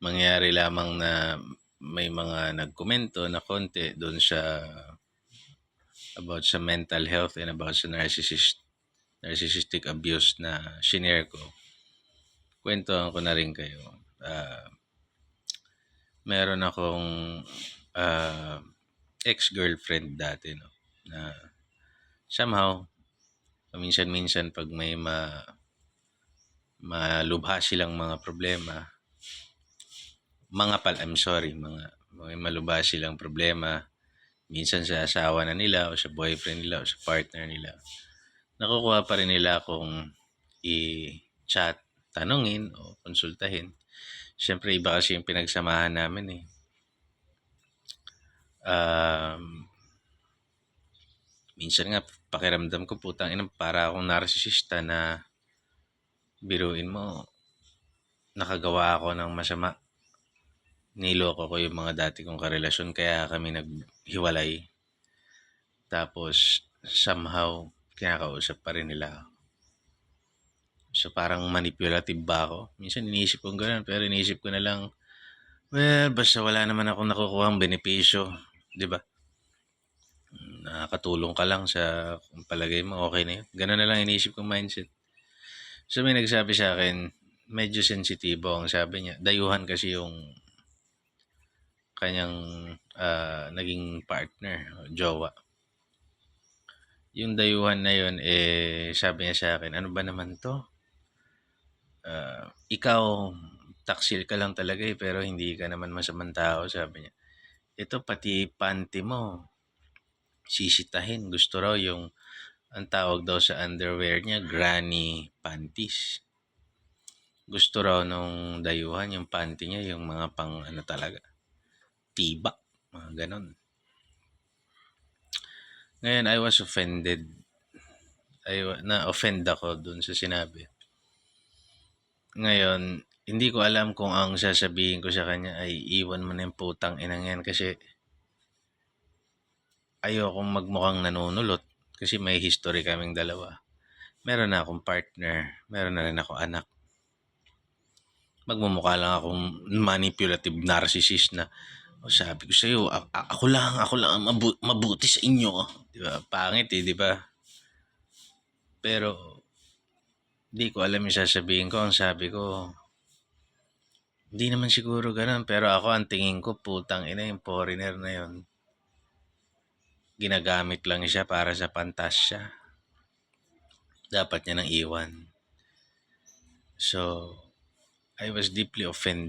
mangyari lamang na may mga nagkomento na konti doon sa about sa mental health and about sa narcissistic abuse na shinare ko. Kwentuhan ko na rin kayo. Meron akong ex-girlfriend dati, no, na somehow minsan-minsan pag may malubha silang mga problema, may malubha silang problema, minsan sa asawa na nila o sa boyfriend nila o sa partner nila, nakukuha pa rin nila kung i-chat, tanungin o konsultahin. Siyempre, iba kasi yung pinagsamahan namin eh. Minsan nga, pakiramdam ko, putang ina, para akong narsisista na biruin mo, nakagawa ako ng masama. Niloko ko yung mga dati kong karelasyon, kaya kami naghiwalay. Tapos, somehow, kinakausap pa rin nila ako. So, parang manipulative ba ako? Minsan iniisip ko gano'n, pero iniisip ko na lang, well, basta wala naman akong nakukuhang benepisyo, di ba? Nakakatulong ka lang sa kung palagay mo, okay na yun. Gano'n na lang iniisip kong mindset. So, may nagsabi sa akin, medyo sensitibo ang sabi niya. Dayuhan kasi yung kanyang naging partner, jowa. Yung dayuhan na yun, sabi niya sa akin, ano ba naman to? Ikaw, taksil ka lang talaga pero hindi ka naman masamang tao, sabi niya. Ito, pati panty mo, sisitahin. Gusto raw yung, ang tawag daw sa underwear niya, granny panties. Gusto raw nung dayuhan, yung panty niya, yung mga pang ano talaga, tiba, mga ganon. Ngayon, I was offended. Na-offend ako dun sa sinabi. Ngayon, hindi ko alam kung ang sasabihin ko sa kanya ay iwan mo na yung putang inang yan kasi ayokong magmukhang nanunulot kasi may history kaming dalawa. Meron na akong partner, meron na rin ako anak. Magmumukha lang akong manipulative narcissist na sabi ko sa'yo, ako lang mabuti sa inyo. Di ba? Pangit di ba? Pero di ko alam yung sasabihin ko. Ang sabi ko, hindi naman siguro ganun. Pero ako, ang tingin ko, putang ina, yung foreigner na yun, ginagamit lang siya para sa pantasya. Dapat niya nang iwan. So, I was deeply offended.